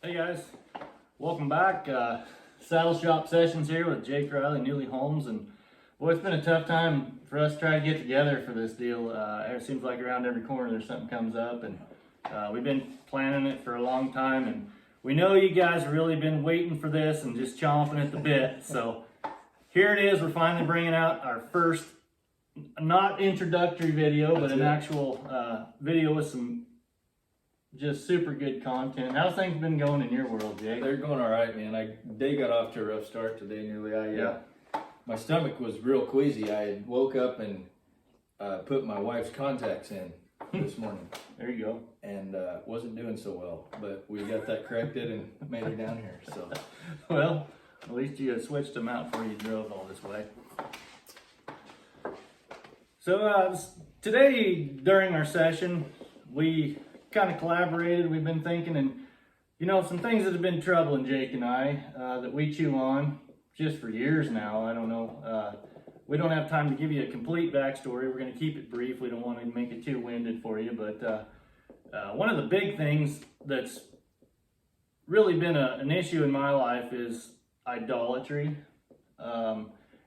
Hey guys, welcome back. Saddle Shop Sessions here with Jake Riley, Newly Holmes, and boy, it's been a tough time for us trying to get together for this deal. It seems like around every corner there's something comes up, and we've been planning it for a long time, and we know you guys have really been waiting for this and just chomping at the bit. So here it is. We're finally bringing out our first, not introductory video, but an actual video with some just super good content. How's things been going in your world, Jake? They're going all right, man. Day got off to a rough start today. My stomach was real queasy. I had woke up and put my wife's contacts in this morning. There you go. And wasn't doing so well, but we got that corrected and made it down here. So, well, at least you had switched them out before you drove all this way. So today during our session, we kind of collaborated. We've been thinking, and some things that have been troubling Jake and I that we chew on just for years now. I don't know. We don't have time to give you a complete backstory. We're going to keep it brief. We don't want to make it too winded for you. But one of the big things that's really been an issue in my life is idolatry.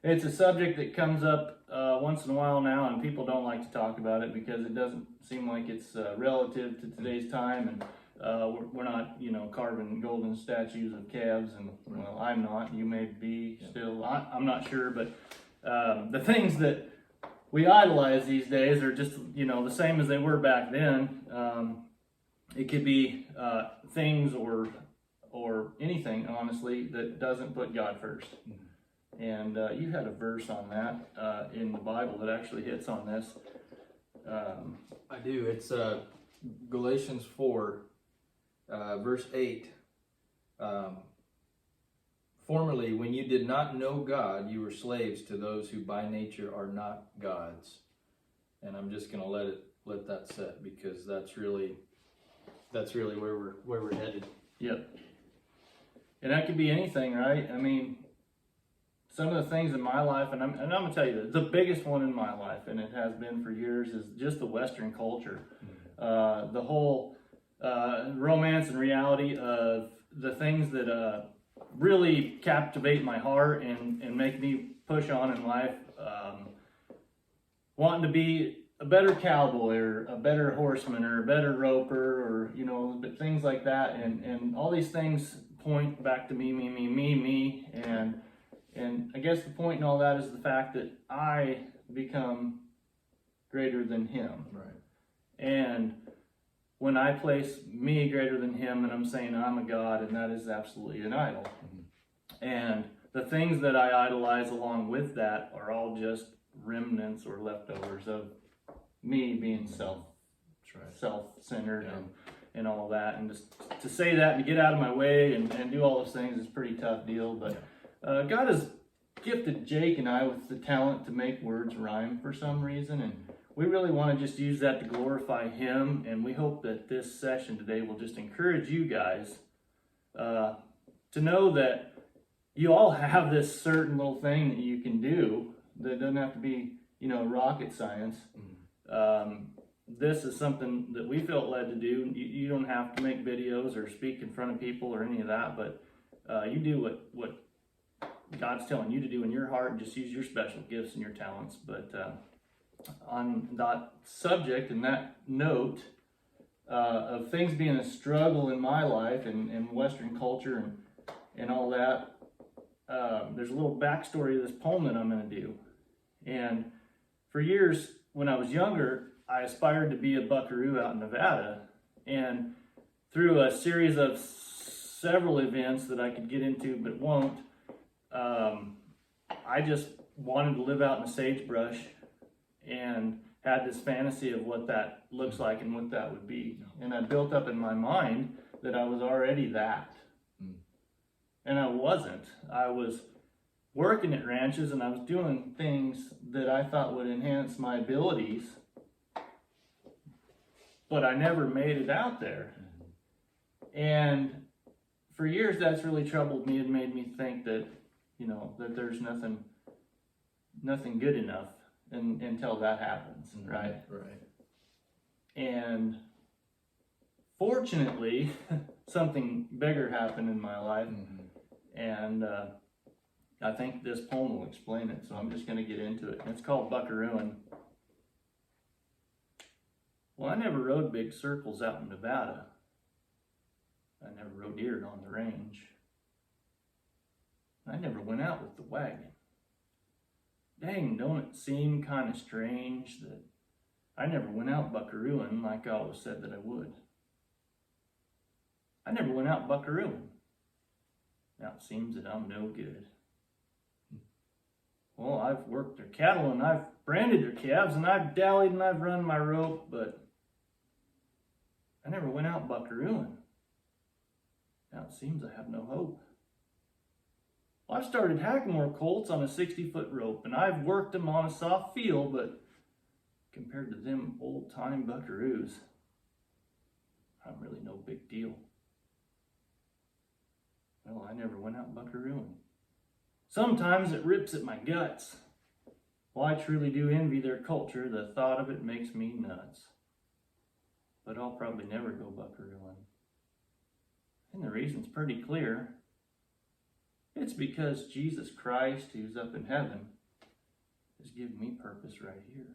It's a subject that comes up once in a while now, and people don't like to talk about it because it doesn't seem like it's relative to today's time, and we're not, carving golden statues of calves, and well, I'm not. You may be still. I'm not sure, but the things that we idolize these days are just, the same as they were back then. It could be things or anything, honestly, that doesn't put God first. And you had a verse on that in the Bible that actually hits on this. I do. It's Galatians 4, verse 8. Formerly, when you did not know God, you were slaves to those who by nature are not God's. And I'm just going to let that set, because that's really where we're headed. Yep. And that could be anything, right? I mean, some of the things in my life, and I'm going to tell you the biggest one in my life, and it has been for years, is just the Western culture. The whole romance and reality of the things that really captivate my heart and make me push on in life. Wanting to be a better cowboy or a better horseman or a better roper or, things like that. And all these things point back to me. And I guess the point in all that is the fact that I become greater than him. Right. And when I place me greater than him, and I'm saying I'm a god, and that is absolutely an idol. Mm-hmm. And the things that I idolize along with that are all just remnants or leftovers of me being self-centered and all that. And just to say that and to get out of my way and do all those things is a pretty tough deal. But God has gifted Jake and I with the talent to make words rhyme for some reason, and we really want to just use that to glorify him. And we hope that this session today will just encourage you guys to know that you all have this certain little thing that you can do that doesn't have to be, rocket science. This is something that we felt led to do. You don't have to make videos or speak in front of people or any of that, but you do what God's telling you to do in your heart, and just use your special gifts and your talents. But on that subject and that note of things being a struggle in my life and Western culture and all that, there's a little backstory to this poem that I'm going to do. And for years, when I was younger, I aspired to be a buckaroo out in Nevada. And through a series of several events that I could get into but won't, I just wanted to live out in the sagebrush and had this fantasy of what that looks like and what that would be. And I built up in my mind that I was already that. And I wasn't. I was working at ranches and I was doing things that I thought would enhance my abilities, but I never made it out there. And for years that's really troubled me and made me think that, that there's nothing good enough until that happens, right? Right. And fortunately, something bigger happened in my life. Mm-hmm. And I think this poem will explain it, so I'm just going to get into it. It's called Buckarooing. Well, I never rode big circles out in Nevada. I never rode deer on the range. I never went out with the wagon. Dang, don't it seem kind of strange that I never went out buckarooing like I always said that I would. I never went out buckarooing. Now it seems that I'm no good. Well, I've worked their cattle and I've branded their calves and I've dallied and I've run my rope, but I never went out buckarooing. Now it seems I have no hope. Well, I've started Hackamore colts on a 60-foot rope, and I've worked them on a soft field, but compared to them old-time buckaroos, I'm really no big deal. Well, I never went out buckarooing. Sometimes it rips at my guts. Well, I truly do envy their culture. The thought of it makes me nuts. But I'll probably never go buckarooing. And the reason's pretty clear. It's because Jesus Christ, who's up in heaven, has given me purpose right here.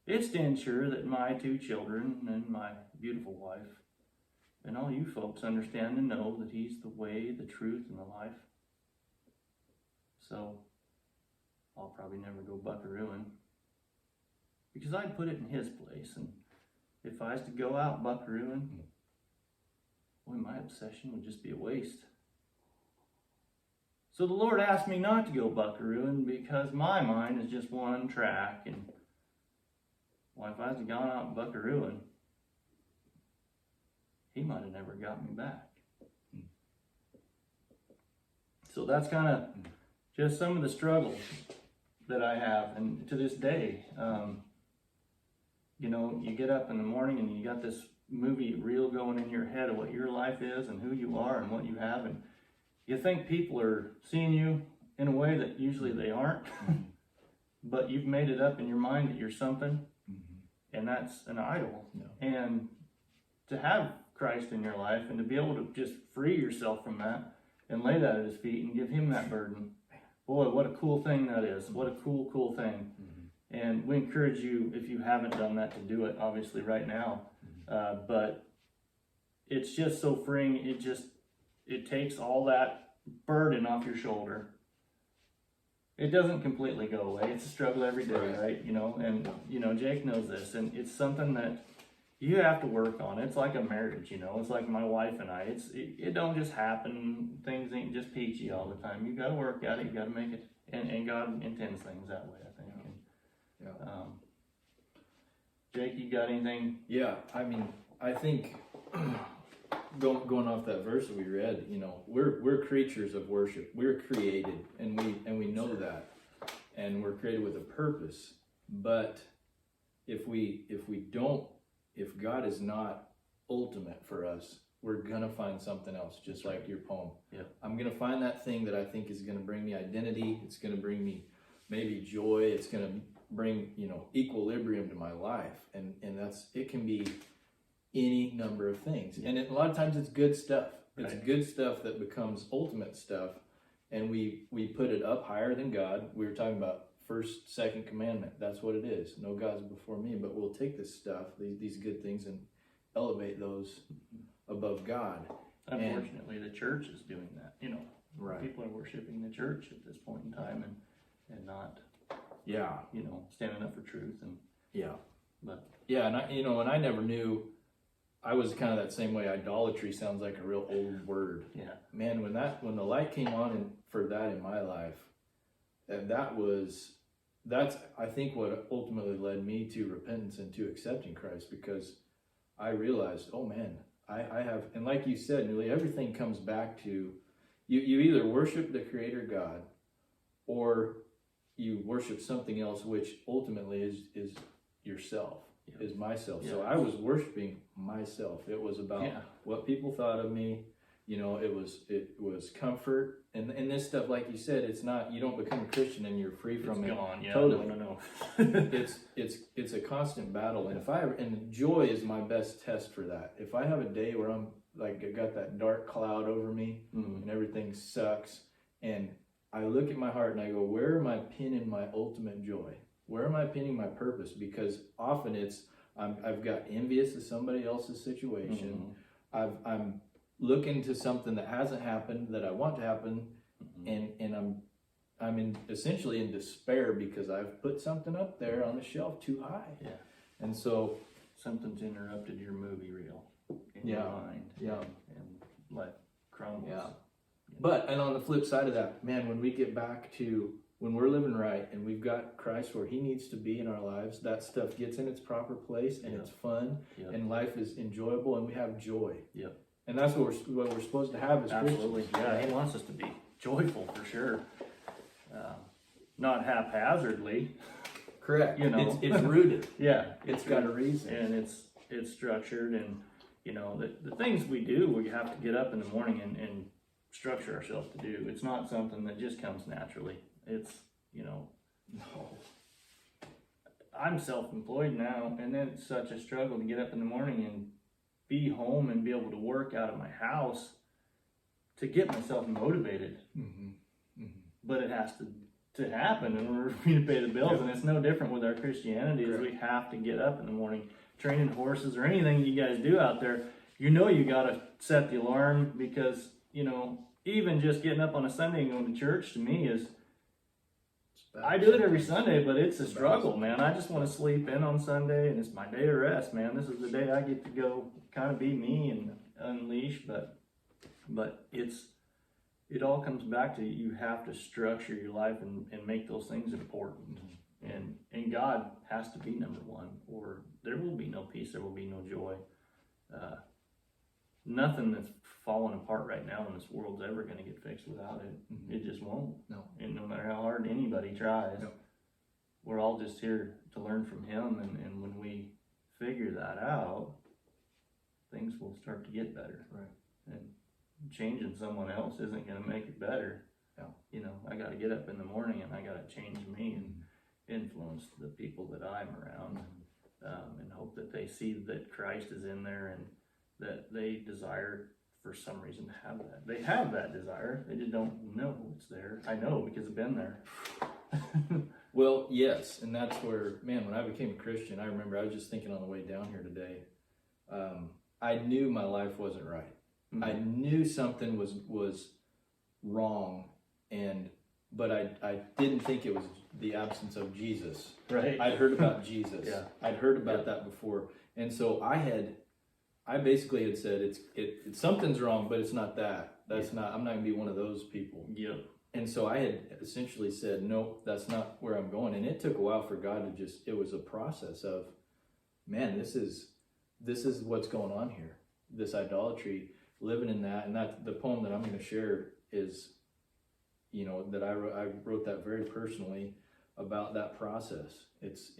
It's to ensure that my 2 children and my beautiful wife and all you folks understand and know that He's the way, the truth, and the life. So, I'll probably never go buckarooing because I'd put it in His place. And if I was to go out buckarooing, boy, my obsession would just be a waste. So the Lord asked me not to go buckarooing because my mind is just one track. And well, if I had gone out buckarooing, He might have never got me back. So that's kind of just some of the struggles that I have. And to this day, you know, you get up in the morning and you got this movie reel going in your head of what your life is and who you are and what you have. And you think people are seeing you in a way that usually they aren't, but you've made it up in your mind that you're something, and that's an idol. Yeah. And to have Christ in your life and to be able to just free yourself from that and lay that at His feet and give Him that burden, boy, what a cool thing that is. What a cool thing. And we encourage you, if you haven't done that, to do it, obviously, right now. But it's just so freeing. It takes all that burden off your shoulder. It doesn't completely go away. It's a struggle every day, right? You know, and you know, Jake knows this, and it's something that you have to work on. It's like a marriage, you know. It's like my wife and I. It don't just happen. Things ain't just peachy all the time. You got to work at it. You got to make it, and God intends things that way, I think. Yeah. Jake, you got anything? Yeah, I mean, I think going off that verse that we read, you know, we're creatures of worship. We're created, and we know that, and we're created with a purpose. But if God is not ultimate for us, we're gonna find something else, just like your poem. Yeah. I'm gonna find that thing that I think is gonna bring me identity. It's gonna bring me maybe joy. It's gonna bring, you know, equilibrium to my life, and it can be any number of things, and a lot of times it's good stuff. It's good stuff that becomes ultimate stuff, and we put it up higher than God. We were talking about first, second commandment. That's what it is. No gods before me. But we'll take this stuff, these good things, and elevate those above God. Unfortunately, the church is doing that. You know, right? People are worshiping the church at this point in time, and not. Yeah, you know, standing up for truth and and I never knew. I was kind of that same way. Idolatry sounds like a real old word. Yeah, man, when the light came on for that in my life, and that's I think what ultimately led me to repentance and to accepting Christ, because I realized, oh man, I have, and like you said, nearly everything comes back to you either worship the Creator God, or you worship something else, which ultimately is yourself, is myself. So I was worshiping myself. It was about what people thought of me. You know, it was comfort, and this stuff, like you said, it's not, you don't become a Christian and you're free from it. Gone. Yeah, totally. No. it's a constant battle, and and joy is my best test for that. If I have a day where I'm like I got that dark cloud over me and everything sucks. And I look at my heart and I go, where am I pinning my ultimate joy? Where am I pinning my purpose? Because often I've got envious of somebody else's situation. I'm looking to something that hasn't happened that I want to happen, and I'm essentially in despair because I've put something up there on the shelf too high. Yeah. And so Something's interrupted your movie reel in your mind. And life crumbles. Yeah. But, and on the flip side of that, man, when we get back to when we're living right and we've got Christ where he needs to be in our lives, that stuff gets in its proper place and it's fun and life is enjoyable and we have joy. Yep. And that's what we're supposed to have as Absolutely. Christians. Yeah, he wants us to be joyful for sure. Not haphazardly. Correct. You know, it's rooted. Yeah. It's got a reason. And it's structured, and you know, the things we do, we have to get up in the morning and structure ourselves to do. It's not something that just comes naturally. It's, you know, No. I'm self-employed now, and then it's such a struggle to get up in the morning and be home and be able to work out of my house to get myself motivated. But it has to happen in order for me to pay the bills. And it's no different with our Christianity. Is we have to get up in the morning, training horses or anything you guys do out there. You know, you got to set the alarm, because, you know, even just getting up on a Sunday and going to church to me is, I do it every Sunday, but it's a struggle, man. I just want to sleep in on Sunday, and it's my day of rest, man. This is the day I get to go kind of be me and unleash, but it all comes back to you have to structure your life and make those things important. And God has to be number one, or there will be no peace, there will be no joy. Nothing that's falling apart right now in this world's ever going to get fixed without it. It just won't. No. And no matter how hard anybody tries, we're all just here to learn from him. And when we figure that out, things will start to get better. Right. And changing someone else isn't going to make it better. You know, I got to get up in the morning and I got to change me and influence the people that I'm around, and hope that they see that Christ is in there and that they desire for some reason to have that. They have that desire. They just don't know it's there. I know because I've been there. Well, yes, and that's where, man, when I became a Christian, I remember I was just thinking on the way down here today, I knew my life wasn't right. I knew something was wrong, but I didn't think it was the absence of Jesus. Right. I'd heard about Jesus. I'd heard about that before, and so I basically had said it's something's wrong, but it's not that. That's not. I'm not gonna be one of those people. Yep. And so I had essentially said, no, that's not where I'm going. And it took a while for God to it was a process of, man, this is what's going on here. This idolatry, living in that. And that the poem that I'm going to share is, you know, that I wrote that very personally about that process. It's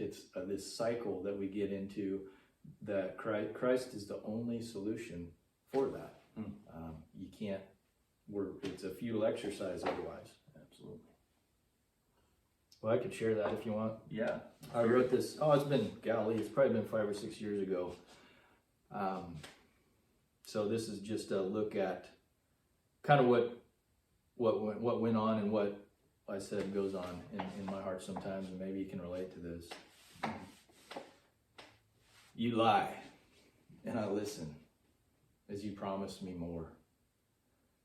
this cycle that we get into, that Christ is the only solution for that. You can't, it's a futile exercise otherwise. Absolutely. Well, I could share that if you want. Yeah. I wrote this, it's probably been 5 or 6 years ago. So this is just a look at kind of what went on and what I said goes on in my heart sometimes, and maybe you can relate to this. You lie, and I listen as you promise me more.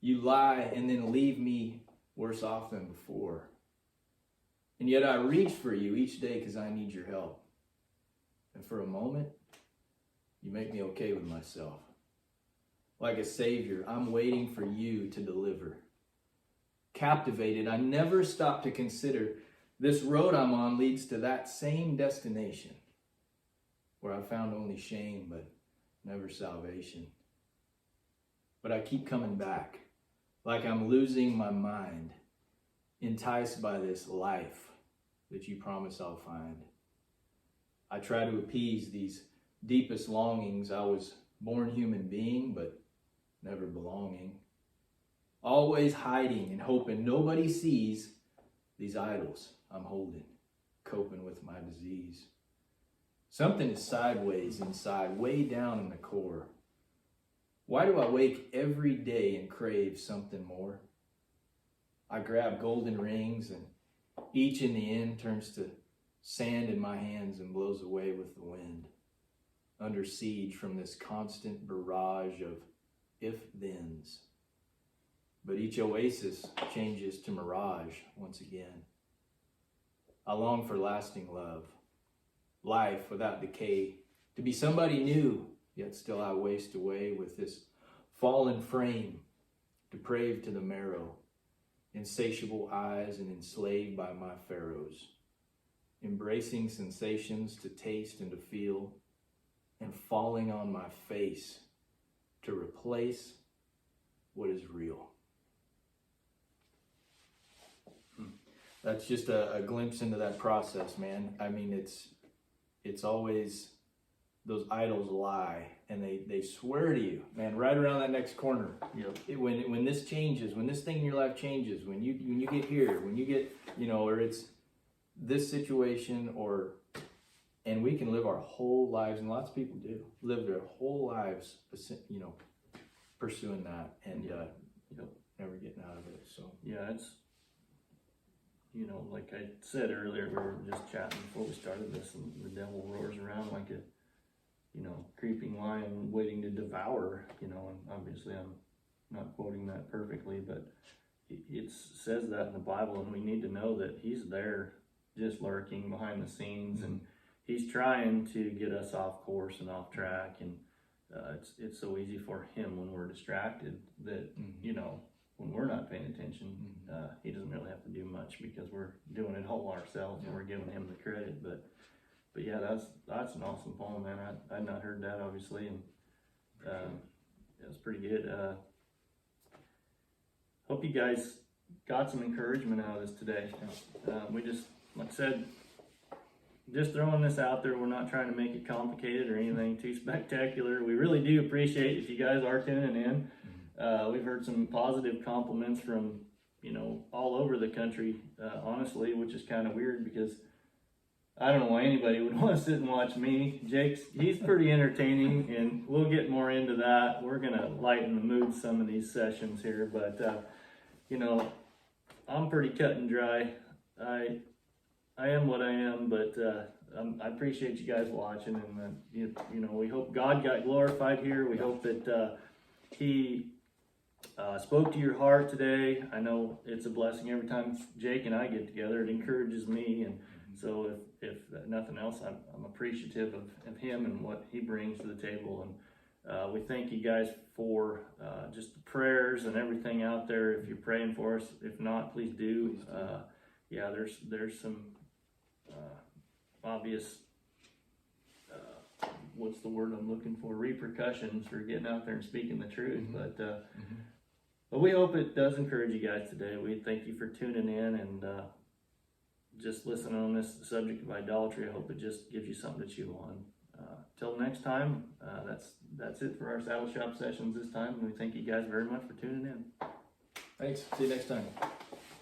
You lie and then leave me worse off than before. And yet I reach for you each day because I need your help. And for a moment, you make me okay with myself. Like a savior, I'm waiting for you to deliver. Captivated, I never stop to consider this road I'm on leads to that same destination where I found only shame but never salvation. But I keep coming back like I'm losing my mind, enticed by this life that you promise I'll find. I try to appease these deepest longings. I was born human being, but never belonging. Always hiding and hoping nobody sees these idols I'm holding, coping with my disease. Something is sideways inside, way down in the core. Why do I wake every day and crave something more? I grab golden rings, and each in the end turns to sand in my hands and blows away with the wind, under siege from this constant barrage of if-thens. But each oasis changes to mirage once again. I long for lasting love, life without decay, to be somebody new, yet still I waste away with this fallen frame, depraved to the marrow, insatiable eyes and enslaved by my pharaohs, embracing sensations to taste and to feel, and falling on my face to replace what is real. That's just a glimpse into that process, man. I mean, it's always, those idols lie, and they swear to you, man, right around that next corner. Yep. When this changes, when this thing in your life changes, when you get here, when you get, or it's this situation, and we can live our whole lives, and lots of people do live their whole lives, pursuing that, and never getting out of it. So yeah, it's, like I said earlier, we were just chatting before we started this, and the devil roars around like a creeping lion waiting to devour, and obviously I'm not quoting that perfectly, but it says that in the Bible, and we need to know that he's there just lurking behind the scenes, and he's trying to get us off course and off track, and it's so easy for him when we're distracted that, when we're not paying attention, he doesn't really have to do much because we're doing it all ourselves and we're giving him the credit, but yeah, that's an awesome poem, man. I'd not heard that, obviously, and it was pretty good. Hope you guys got some encouragement out of this today. We just, like I said, just throwing this out there. We're not trying to make it complicated or anything too spectacular. We really do appreciate if you guys are tuning in. We've heard some positive compliments from, all over the country, honestly, which is kind of weird because I don't know why anybody would want to sit and watch me. He's pretty entertaining, and we'll get more into that. We're going to lighten the mood some of these sessions here, but, I'm pretty cut and dry. I am what I am, but I appreciate you guys watching, and we hope God got glorified here. We hope that he spoke to your heart today. I know it's a blessing every time Jake and I get together. It encourages me, and so if nothing else, I'm appreciative of him and what he brings to the table. And we thank you guys for just the prayers and everything out there. If you're praying for us, if not, please do. There's some obvious, what's the word I'm looking for, repercussions for getting out there and speaking the truth. But we hope it does encourage you guys today. We thank you for tuning in and just listening on this subject of idolatry. I hope it just gives you something to chew on. Till next time, that's it for our Saddle Shop sessions this time. And we thank you guys very much for tuning in. Thanks. See you next time.